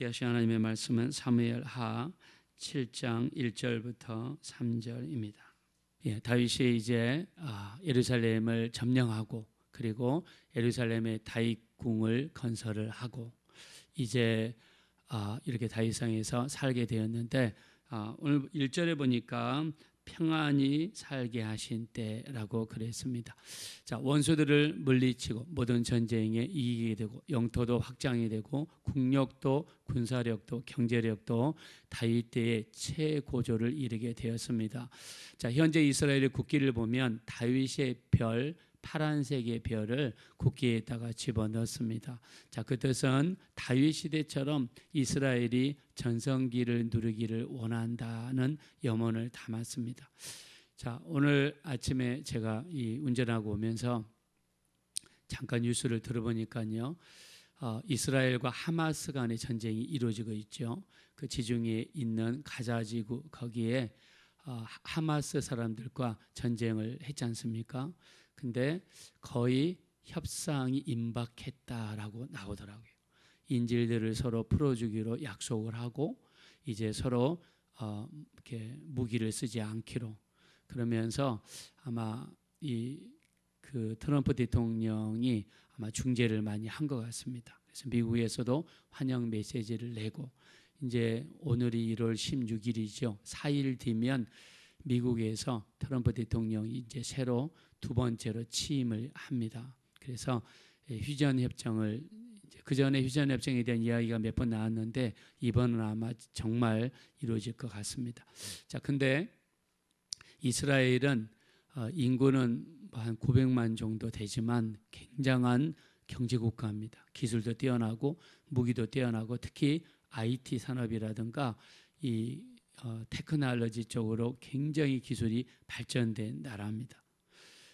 하신 하나님의 말씀은 사무엘하 7장 1절부터 3절입니다. 다윗이 이제 예루살렘을 점령하고 그리고 예루살렘에 다윗궁을 건설을 하고 이제 이렇게 다윗성에서 살게 되었는데 오늘 1절에 보니까 평안히 살게 하신 때라고 그랬습니다. 자, 원수들을 물리치고 모든 전쟁에 이기게 되고 영토도 확장이 되고 국력도 군사력도 경제력도 다윗 때의 최고조를 이르게 되었습니다. 자, 현재 이스라엘의 국기를 보면 다윗의 별 파란색의 별을 국기에다가 집어넣습니다. 자, 그 뜻은 다윗 시대처럼 이스라엘이 전성기를 누리기를 원한다는 염원을 담았습니다. 자, 오늘 아침에 제가 운전하고 오면서 잠깐 뉴스를 들어보니까요, 이스라엘과 하마스 간의 전쟁이 이루어지고 있죠. 그 지중해에 있는 가자지구 거기에 하마스 사람들과 전쟁을 했지 않습니까? 근데 거의 협상이 임박했다라고 나오더라고요. 인질들을 서로 풀어주기로 약속을 하고 이제 서로 이렇게 무기를 쓰지 않기로, 그러면서 아마 그 트럼프 대통령이 아마 중재를 많이 한 것 같습니다. 그래서 미국에서도 환영 메시지를 내고 이제 오늘이 1월 16일이죠. 4일 뒤면 미국에서 트럼프 대통령이 이제 새로 두 번째로 취임을 합니다. 그래서 휴전협정을, 그 전에 휴전협정에 대한 이야기가 몇 번 나왔는데 이번은 아마 정말 이루어질 것 같습니다. 자, 근데 이스라엘은 인구는 한 900만 정도 되지만 굉장한 경제국가입니다. 기술도 뛰어나고 무기도 뛰어나고 특히 IT 산업이라든가 이 테크놀로지 쪽으로 굉장히 기술이 발전된 나라입니다.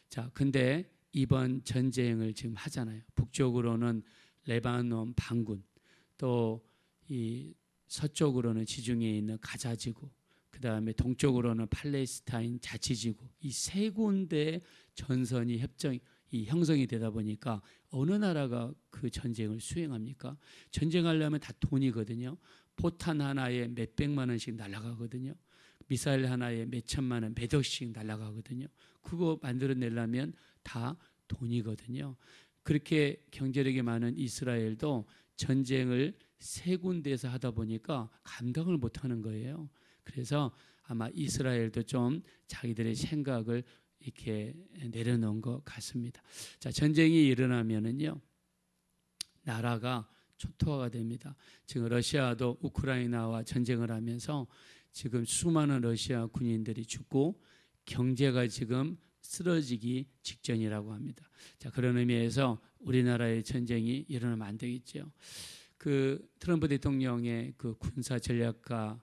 자, 근데 이번 전쟁을 지금 하잖아요. 북쪽으로는 레바논 반군, 또 이 서쪽으로는 지중해에 있는 가자지구, 그 다음에 동쪽으로는 팔레스타인 자치지구, 이 세 군데 전선이 형성이 되다 보니까 어느 나라가 그 전쟁을 수행합니까? 전쟁하려면 다 돈이거든요. 포탄 하나에 몇백만 원씩 날아가거든요. 미사일 하나에 몇천만 원, 몇 억씩 날아가거든요. 그거 만들어내려면 다 돈이거든요. 그렇게 경제력이 많은 이스라엘도 전쟁을 세 군데에서 하다 보니까 감당을 못하는 거예요. 그래서 아마 이스라엘도 좀 자기들의 생각을 이렇게 내려놓은 것 같습니다. 자, 전쟁이 일어나면은요, 나라가 초토화가 됩니다. 지금 러시아도 우크라이나와 전쟁을 하면서 지금 수많은 러시아 군인들이 죽고 경제가 지금 쓰러지기 직전이라고 합니다. 자, 그런 의미에서 우리나라의 전쟁이 일어나면 안 되겠죠. 그 트럼프 대통령의 그 군사 전략가가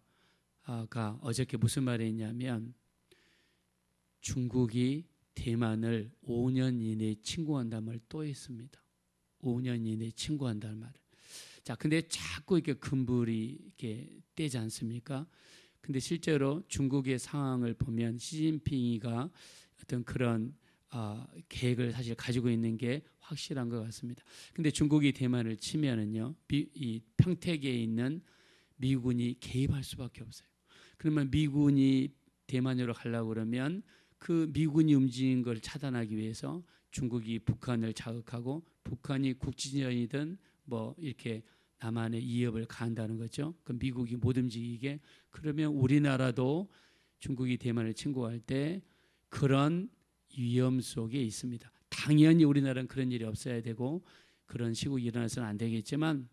어저께 무슨 말을 했냐면 중국이 대만을 5년 이내에 침공한다는 말을 또 했습니다. 5년 이내에 침공한다는 말을. 자, 근데 자꾸 이렇게 금불이 이렇게 떼지 않습니까? 근데 실제로 중국의 상황을 보면 시진핑이가 어떤 그런 계획을 사실 가지고 있는 게 확실한 것 같습니다. 근데 중국이 대만을 치면은요, 이 평택에 있는 미군이 개입할 수밖에 없어요. 그러면 미군이 대만으로 가려고 그러면 그 미군이 움직이는 걸 차단하기 위해서 중국이 북한을 자극하고 북한이 국지전이든 뭐 이렇게 남한의 위협을 가한다는 거죠. 그 미국이 못 움직이게. 그러면 우리나라도 중국이 대만을 침공할 때 그런 위험 속에 있습니다. 당연히 우리나라는 그런 일이 없어야 되고 그런 시국이 일어나서는 안 되겠지만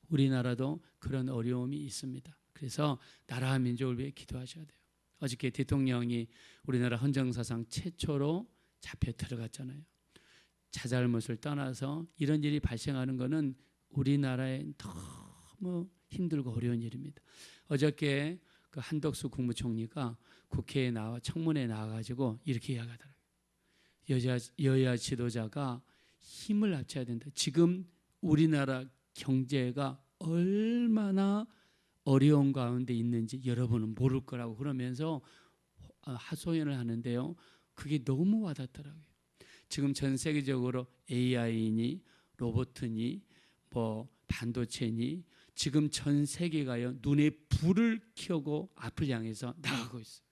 우리나라도 그런 어려움이 있습니다. 그래서 나라와 민족을 위해 기도하셔야 돼요. 어저께 대통령이 우리나라 헌정사상 최초로 잡혀 들어갔잖아요. 자잘못을 떠나서 이런 일이 발생하는 것은 우리나라에 너무 힘들고 어려운 일입니다. 어저께 그 한덕수 국무총리가 국회에 나와 청문회에 나와가지고 이렇게 이야기하더라고요. 여야 지도자가 힘을 합쳐야 된다. 지금 우리나라 경제가 얼마나 어려운 가운데 있는지 여러분은 모를 거라고 그러면서 하소연을 하는데요. 그게 너무 와닿더라고요. 지금 전 세계적으로 AI니 로봇이니 뭐 반도체니 지금 전 세계가요 눈에 불을 켜고 앞을 향해서 나가고 있어요.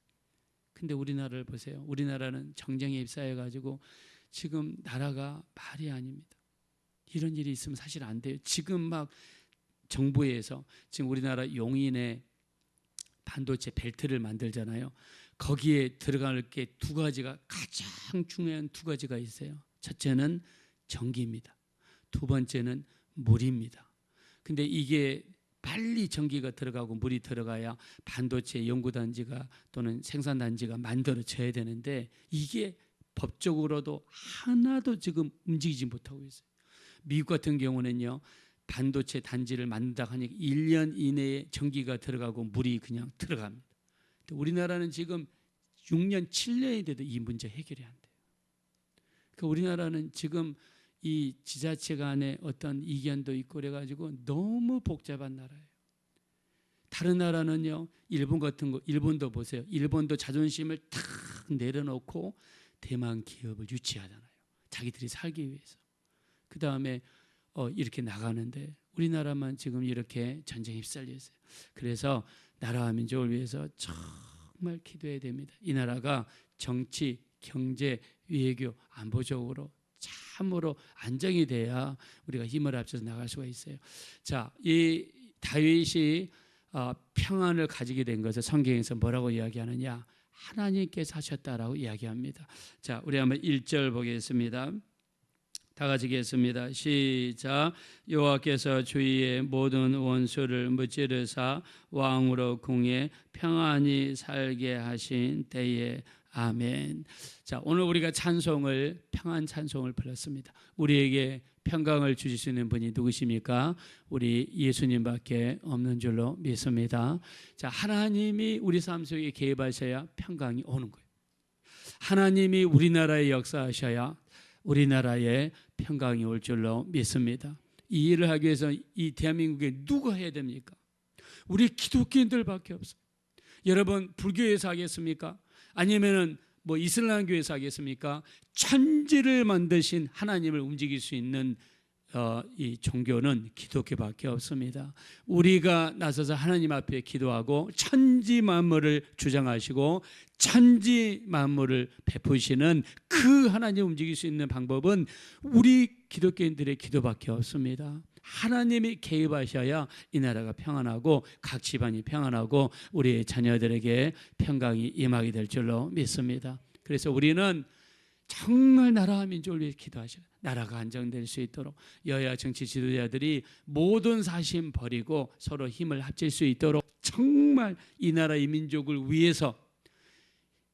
근데 우리나라를 보세요. 우리나라는 정쟁에 휩싸여 가지고 지금 나라가 말이 아닙니다. 이런 일이 있으면 사실 안 돼요. 지금 막 정부에서 지금 우리나라 용인에 반도체 벨트를 만들잖아요. 거기에 들어갈 게 두 가지가, 가장 중요한 두 가지가 있어요. 첫째는 전기입니다. 두 번째는 물입니다. 근데 이게 빨리 전기가 들어가고 물이 들어가야 반도체 연구단지가 또는 생산단지가 만들어져야 되는데 이게 법적으로도 하나도 지금 움직이지 못하고 있어요. 미국 같은 경우는요, 반도체 단지를 만든다 하니까 1년 이내에 전기가 들어가고 물이 그냥 들어갑니다. 근데 우리나라는 지금 6년, 7년이 돼도 이 문제 해결이 안 돼요. 그러니까 우리나라는 지금 이 지자체 간의 어떤 이견도 있고 그래가지고 너무 복잡한 나라예요. 다른 나라는요, 일본 같은 거, 일본도 보세요. 일본도 자존심을 탁 내려놓고 대만 기업을 유치하잖아요. 자기들이 살기 위해서. 그 다음에 이렇게 나가는데 우리나라만 지금 이렇게 전쟁에 휩쓸려 있어요. 그래서 나라와 민족을 위해서 정말 기도해야 됩니다. 이 나라가 정치, 경제, 외교, 안보적으로 참으로 안정이 돼야 우리가 힘을 합쳐서 나갈 수가 있어요. 자, 이 다윗이 평안을 가지게 된 것을 성경에서 뭐라고 이야기하느냐? 하나님께서 하셨다라고 이야기합니다. 자, 우리 한번 1절 보겠습니다. 다 같이 읽겠습니다. 시작. 여호와께서 주위의 모든 원수를 무찌르사 왕으로 궁에 평안히 살게 하신 때에 아멘. 자, 오늘 우리가 찬송을, 평안 찬송을 불렀습니다. 우리에게 평강을 주실 수 있는 분이 누구십니까? 우리 예수님밖에 없는 줄로 믿습니다. 자, 하나님이 우리 삶 속에 개입하셔야 평강이 오는 거예요. 하나님이 우리나라에 역사하셔야 우리나라에 평강이 올 줄로 믿습니다. 이 일을 하기 위해서 이 대한민국에 누가 해야 됩니까? 우리 기독교인들밖에 없어요. 여러분, 불교에서 하겠습니까? 아니면은 뭐 이슬람교에서 하겠습니까? 천지를 만드신 하나님을 움직일 수 있는 이 종교는 기독교밖에 없습니다. 우리가 나서서 하나님 앞에 기도하고 천지 만물을 주장하시고 천지 만물을 베푸시는 그 하나님 움직일 수 있는 방법은 우리 기독교인들의 기도밖에 없습니다. 하나님이 개입하셔야 이 나라가 평안하고 각 집안이 평안하고 우리의 자녀들에게 평강이 임하게 될 줄로 믿습니다. 그래서 우리는 정말 나라와 민족을 위해 기도하셔요. 나라가 안정될 수 있도록 여야 정치 지도자들이 모든 사심 버리고 서로 힘을 합칠 수 있도록 정말 이 나라 이 민족을 위해서,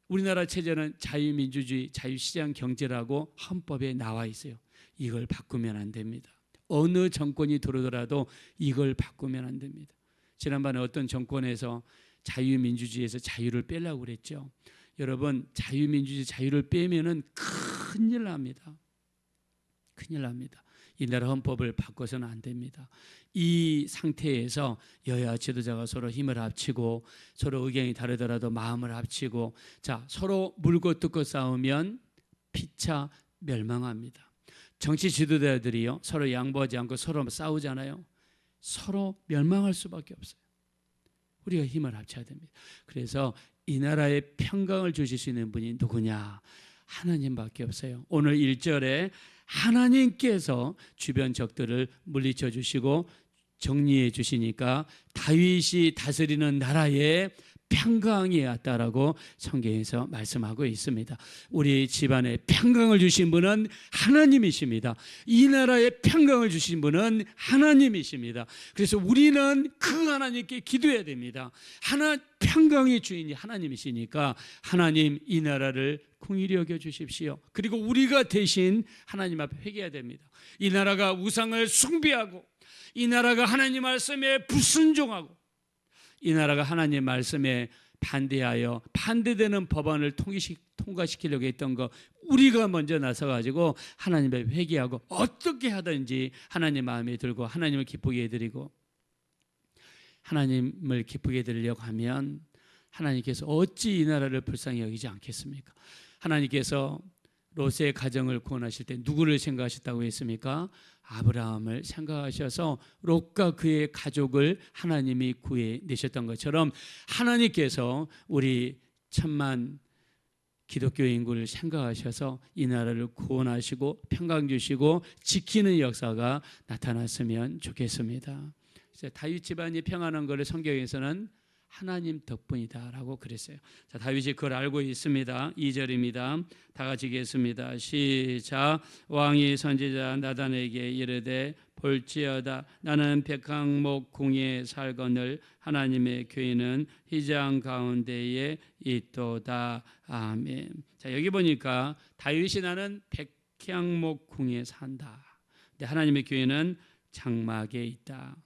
우리나라 체제는 자유민주주의, 자유시장 경제라고 헌법에 나와 있어요. 이걸 바꾸면 안 됩니다. 어느 정권이 들어오더라도 이걸 바꾸면 안 됩니다. 지난번에 어떤 정권에서 자유민주주의에서 자유를 빼려고 그랬죠. 여러분, 자유민주주의 자유를 빼면은 큰일 납니다. 큰일 납니다. 이 나라 헌법을 바꿔서는 안 됩니다. 이 상태에서 여야 지도자가 서로 힘을 합치고 서로 의견이 다르더라도 마음을 합치고, 자, 서로 물고 뜯고 싸우면 피차 멸망합니다. 정치 지도자들이요, 서로 양보하지 않고 서로 싸우잖아요. 서로 멸망할 수밖에 없어요. 우리가 힘을 합쳐야 됩니다. 그래서 이 나라에 평강을 주실 수 있는 분이 누구냐? 하나님밖에 없어요. 오늘 1절에 하나님께서 주변 적들을 물리쳐 주시고 정리해 주시니까 다윗이 다스리는 나라에 평강이 왔다라고 성경에서 말씀하고 있습니다. 우리 집안에 평강을 주신 분은 하나님이십니다. 이 나라에 평강을 주신 분은 하나님이십니다. 그래서 우리는 그 하나님께 기도해야 됩니다. 평강의 주인이 하나님이시니까 하나님, 이 나라를 긍휼히 여겨 주십시오. 그리고 우리가 대신 하나님 앞에 회개해야 됩니다. 이 나라가 우상을 숭배하고, 이 나라가 하나님 말씀에 불순종하고, 이 나라가 하나님 말씀에 반대하여 반대되는 법안을 통과시키려고 했던 거, 우리가 먼저 나서가지고 하나님에 회개하고 어떻게 하든지 하나님 마음에 들고 하나님을 기쁘게 해드리고, 하나님을 기쁘게 해드리려고 하면 하나님께서 어찌 이 나라를 불쌍히 여기지 않겠습니까? 하나님께서 롯의 가정을 구원하실 때 누구를 생각하셨다고 했습니까? 아브라함을 생각하셔서 롯과 그의 가족을 하나님이 구해내셨던 것처럼 하나님께서 우리 천만 기독교 인구를 생각하셔서 이 나라를 구원하시고 평강 주시고 지키는 역사가 나타났으면 좋겠습니다. 다윗 집안이 평안한 것을 성경에서는 하나님 덕분이다라고 그랬어요. 자, 다윗이 그걸 알고 있습니다. 2절입니다. 다 같이 읽겠습니다. 시작. 왕이 선지자 나단에게 이르되 볼지어다 나는 백항목 궁에 살거늘 하나님의 교회는 휘장 가운데에 있도다. 아멘. 자, 여기 보니까 다윗이 나는 백향목 궁에 산다. 근데 하나님의 교회는 장막에 있다.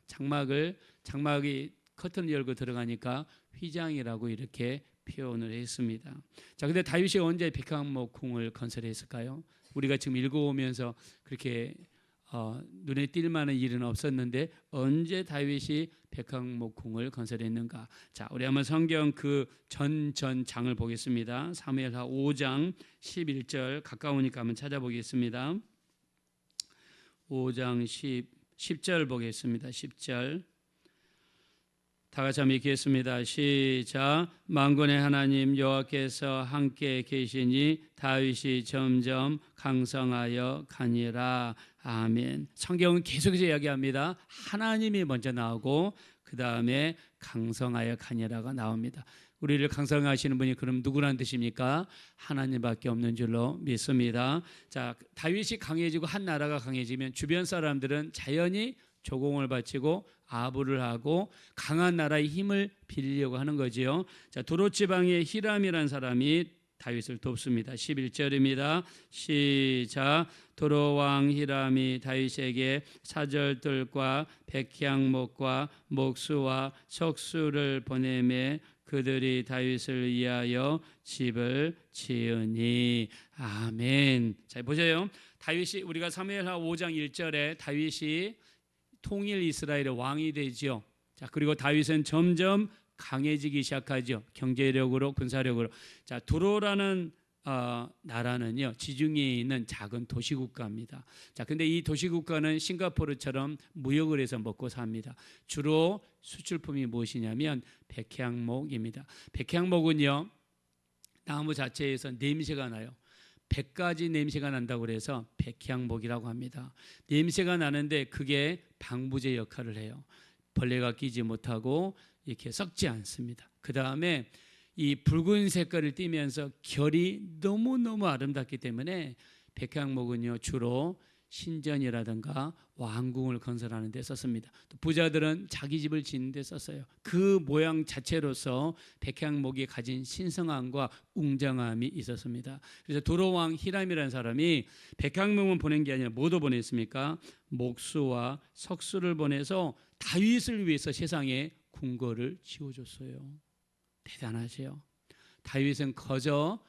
장막이 커튼 열고 들어가니까 휘장이라고 이렇게 표현을 했습니다. 자, 근데 다윗이 언제 백향목 궁을 건설했을까요? 우리가 지금 읽어오면서 그렇게 눈에 띌 만한 일은 없었는데 언제 다윗이 백향목 궁을 건설했는가? 자, 우리 한번 성경 그 전장을 보겠습니다. 사무엘하 5장 11절 가까우니까 한번 찾아보겠습니다. 5장 10절 보겠습니다. 10절 다 같이 한번 읽겠습니다. 시작. 만군의 하나님 여호와께서 함께 계시니 다윗이 점점 강성하여 가니라. 아멘. 성경은 계속해서 이야기합니다. 하나님이 먼저 나오고 그 다음에 강성하여 가니라가 나옵니다. 우리를 강성하시는 분이 그럼 누구란 뜻입니까? 하나님밖에 없는 줄로 믿습니다. 자, 다윗이 강해지고 한 나라가 강해지면 주변 사람들은 자연히 조공을 바치고 아부를 하고 강한 나라의 힘을 빌리려고 하는 거지요. 자, 도롯 지방의 히람이라는 사람이 다윗을 돕습니다. 11절입니다. 시작. 도로 왕 히람이 다윗에게 사절들과 백향목과 목수와 석수를 보내매 그들이 다윗을 위하여 집을 지으니. 아멘. 자, 보세요. 다윗이 우리가 사무엘하 5장 1절에 다윗이 통일 이스라엘의 왕이 되죠. 자, 그리고 다윗은 점점 강해지기 시작하죠. 경제력으로, 군사력으로. 자, 두로라는 나라는요, 지중해에 있는 작은 도시국가입니다. 자, 근데 이 도시국가는 싱가포르처럼 무역을 해서 먹고 삽니다. 주로 수출품이 무엇이냐면 백향목입니다. 백향목은요, 나무 자체에서 냄새가 나요. 100가지 냄새가 난다고 해서 백향목이라고 합니다. 냄새가 나는데 그게 방부제 역할을 해요. 벌레가 끼지 못하고 이렇게 썩지 않습니다. 그 다음에 이 붉은 색깔을 띠면서 결이 너무너무 아름답기 때문에 백향목은요 주로 신전이라든가 왕궁을 건설하는 데 썼습니다. 또 부자들은 자기 집을 짓는 데 썼어요. 그 모양 자체로서 백향목이 가진 신성함과 웅장함이 있었습니다. 그래서 도로왕 히람이라는 사람이 백향목만 보낸 게 아니라 뭐도 보냈습니까? 목수와 석수를 보내서 다윗을 위해서 세상에 궁궐을 지어줬어요. 대단하죠. 다윗은 거저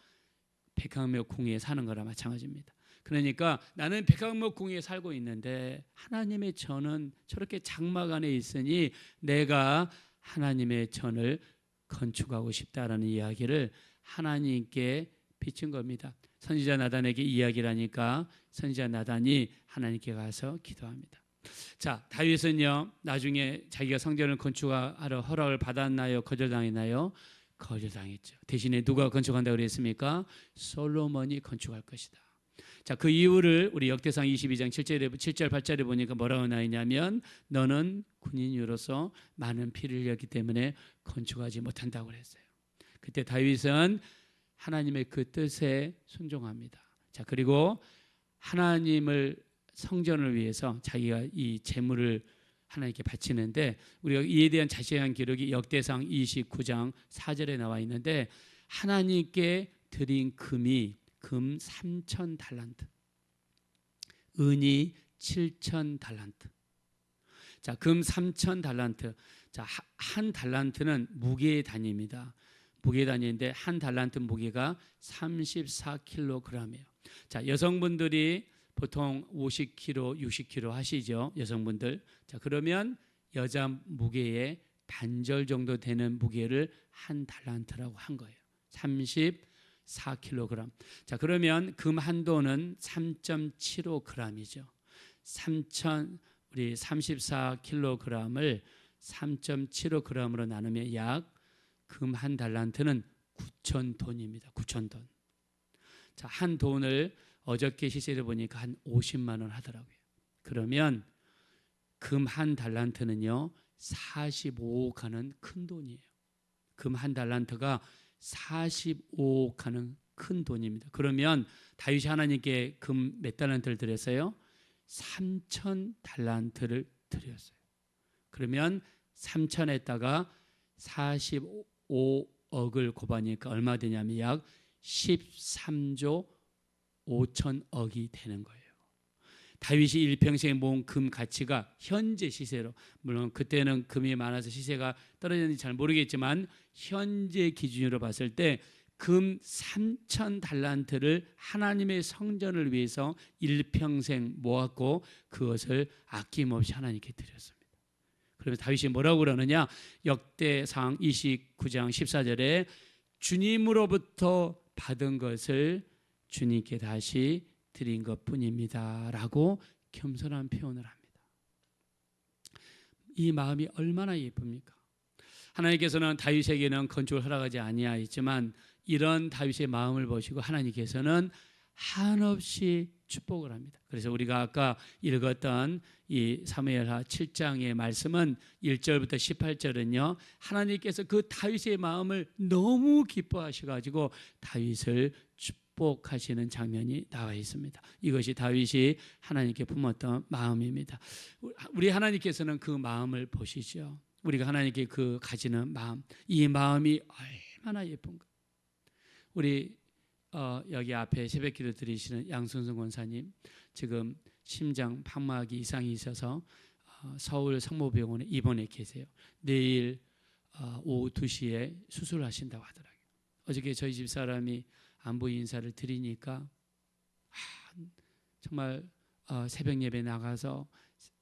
백향목 궁에 사는 거랑 마찬가지입니다. 그러니까 나는 백향목 궁에 살고 있는데 하나님의 전은 저렇게 장막 안에 있으니 내가 하나님의 전을 건축하고 싶다라는 이야기를 하나님께 비친 겁니다. 선지자 나단에게 이야기를 하니까 선지자 나단이 하나님께 가서 기도합니다. 자, 다윗은요 나중에 자기가 성전을 건축하러 허락을 받았나요? 거절당했나요? 거절당했죠. 대신에 누가 건축한다고 그랬습니까? 솔로몬이 건축할 것이다. 자, 그 이유를 우리 역대상 22장 7절 8절에 보니까 뭐라고 나있냐면 너는 군인으로서 많은 피를 흘렸기 때문에 건축하지 못한다고 그랬어요. 그때 다윗은 하나님의 그 뜻에 순종합니다. 자, 그리고 하나님을 성전을 위해서 자기가 이 재물을 하나님께 바치는데 우리가 이에 대한 자세한 기록이 역대상 29장 4절에 나와 있는데 하나님께 드린 금이 금 3,000달란트, 은이 7,000달란트. 자, 금 3,000달란트. 자, 한 달란트는 무게의 단위입니다. 무게 단위인데 한 달란트 무게가 34kg이에요. 자, 여성분들이 보통 50kg, 60kg 하시죠, 여성분들. 자, 그러면 여자 무게의 반절 정도 되는 무게를 한 달란트라고 한 거예요. 4kg. 자, 그러면 금 한도는 3.75g이죠. 우리 34kg을 3.75g으로 나누면 약 금 한 달란트는 9,000돈입니다. 9,000돈. 자, 한 돈을 어저께 시세를 보니까 한 50만 원 하더라고요. 그러면 금 한 달란트는요 45억 하는 큰 돈이에요. 금 한 달란트가 45억 하는 큰 돈입니다. 그러면 다윗이 하나님께 금 몇 달란트를 드렸어요? 3천 달란트를 드렸어요. 그러면 3천에다가 45억을 곱하니까 얼마 되냐면 약 13조 5천억이 되는 거예요. 다윗이 일평생에 모은 금 가치가 현재 시세로, 물론 그때는 금이 많아서 시세가 떨어졌는지 잘 모르겠지만 현재 기준으로 봤을 때 금 3천 달란트를 하나님의 성전을 위해서 일평생 모았고 그것을 아낌없이 하나님께 드렸습니다. 그러면 다윗이 뭐라고 그러느냐? 역대상 29장 14절에 주님으로부터 받은 것을 주님께 다시 드린 것뿐입니다 라고 겸손한 표현을 합니다. 이 마음이 얼마나 예쁩니까? 하나님께서는 다윗에게는 건축을 허락하지 아니하였지만 이런 다윗의 마음을 보시고 하나님께서는 한없이 축복을 합니다. 그래서 우리가 아까 읽었던 이 사무엘하 7장의 말씀은 1절부터 18절은요 하나님께서 그 다윗의 마음을 너무 기뻐하셔가지고 다윗을 축복하시는 장면이 나와 있습니다. 이것이 다윗이 하나님께 품었던 마음입니다. 우리 하나님께서는 그 마음을 보시죠. 우리가 하나님께 그 가지는 마음, 이 마음이 얼마나 예쁜가. 우리 여기 앞에 새벽기도 드리시는 양순승 권사님 지금 심장 판막이 이상이 있어서 서울 성모병원에 입원해 계세요. 내일 오후 2시에 수술하신다고 하더라고요. 어저께 저희 집 사람이 안부 인사를 드리니까 정말 새벽 예배 나가서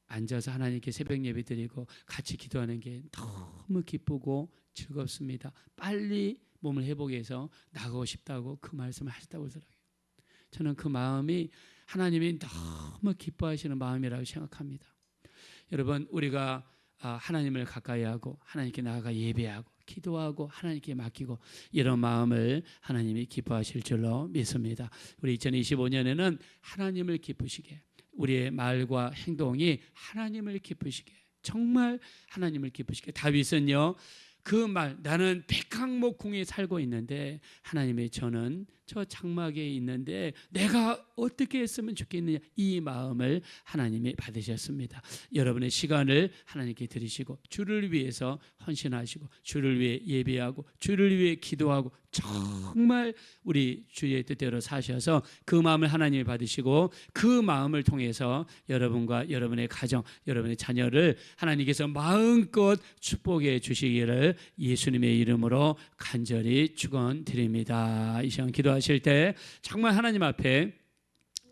앉아서 하나님께 새벽 예배 드리고 같이 기도하는 게 너무 기쁘고 즐겁습니다. 빨리 몸을 회복해서 나가고 싶다고 그 말씀을 하셨다고 하더라고요. 저는 그 마음이 하나님이 너무 기뻐하시는 마음이라고 생각합니다. 여러분, 우리가 하나님을 가까이 하고 하나님께 나아가 예배하고 기도하고 하나님께 맡기고 이런 마음을 하나님이 기뻐하실 줄로 믿습니다. 우리 2025년에는 하나님을 기쁘시게, 우리의 말과 행동이 하나님을 기쁘시게, 정말 하나님을 기쁘시게. 다윗은요 그 말, 나는 백항목궁에 살고 있는데 하나님의 저는 저 장막에 있는데 내가 어떻게 했으면 좋겠느냐, 이 마음을 하나님이 받으셨습니다. 여러분의 시간을 하나님께 드리시고 주를 위해서 헌신하시고 주를 위해 예배하고 주를 위해 기도하고 정말 우리 주의 뜻대로 사셔서 그 마음을 하나님이 받으시고 그 마음을 통해서 여러분과 여러분의 가정, 여러분의 자녀를 하나님께서 마음껏 축복해 주시기를 예수님의 이름으로 간절히 축원드립니다. 이 시간 기도하실 때 정말 하나님 앞에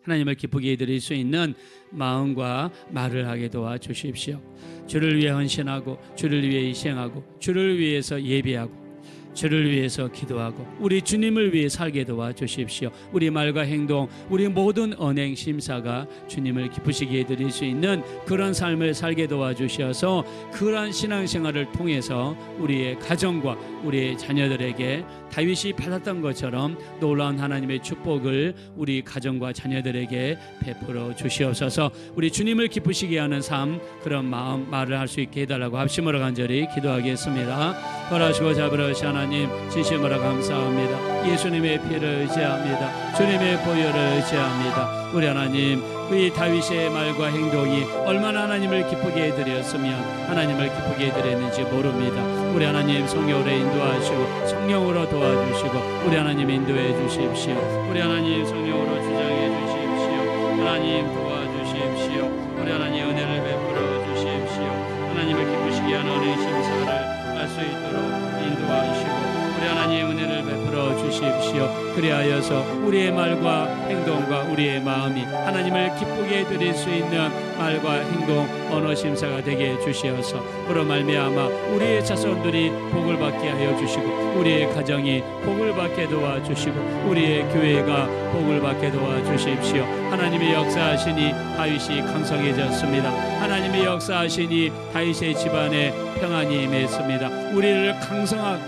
하나님을 기쁘게 해드릴 수 있는 마음과 말을 하게 도와주십시오. 주를 위해 헌신하고 주를 위해 희생하고 주를 위해서 예배하고 주를 위해서 기도하고 우리 주님을 위해 살게 도와주십시오. 우리 말과 행동, 우리 모든 언행 심사가 주님을 기쁘시게 해드릴 수 있는 그런 삶을 살게 도와주셔서 그러한 신앙생활을 통해서 우리의 가정과 우리의 자녀들에게 다윗이 받았던 것처럼 놀라운 하나님의 축복을 우리 가정과 자녀들에게 베풀어 주시옵소서. 우리 주님을 기쁘시게 하는 삶, 그런 마음, 말을 할 수 있게 해달라고 합심으로 간절히 기도하겠습니다. 벌하시고 잡으러시 하나님 진심으로 감사합니다. 예수님의 피를 의지합니다. 주님의 보혈을 의지합니다. 우리 하나님, 이 다윗의 말과 행동이 얼마나 하나님을 기쁘게 해드렸으면 하나님을 기쁘게 해드렸는지 모릅니다. 우리 하나님 성령으로 인도하시고 성령으로 도와주시고 우리 하나님 인도해 주십시오. 우리 하나님 성령으로 주장해 주십시오. 하나님 도와주십시오. 우리 하나님 은혜를 베풀어 주십시오. 하나님을 기쁘시게 하는 은혜 심사를 할 수 있도록 인도하시고 우리 하나님 은혜를 베풀어 주십시오. 그리하여서 우리의 말과 행동과 우리의 마음이 하나님을 기쁘게 드릴 수 있는 말과 행동, 언어 심사가 되게 해주시어서 그로 말미암아 우리의 자손들이 복을 받게 하여 주시고 우리의 가정이 복을 받게 도와주시고 우리의 교회가 복을 받게 도와주십시오. 하나님의 역사하시니 다윗이 강성해졌습니다. 하나님의 역사하시니 다윗의 집안에 평안이 임했습니다. 우리를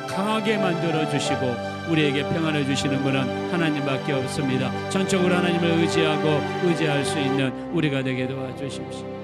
강하게 만들어 주시고 우리에게 평안을 주시는 분은 하나님밖에 없습니다. 전적으로 하나님을 의지하고 의지할 수 있는 우리가 되게 도와주십시오.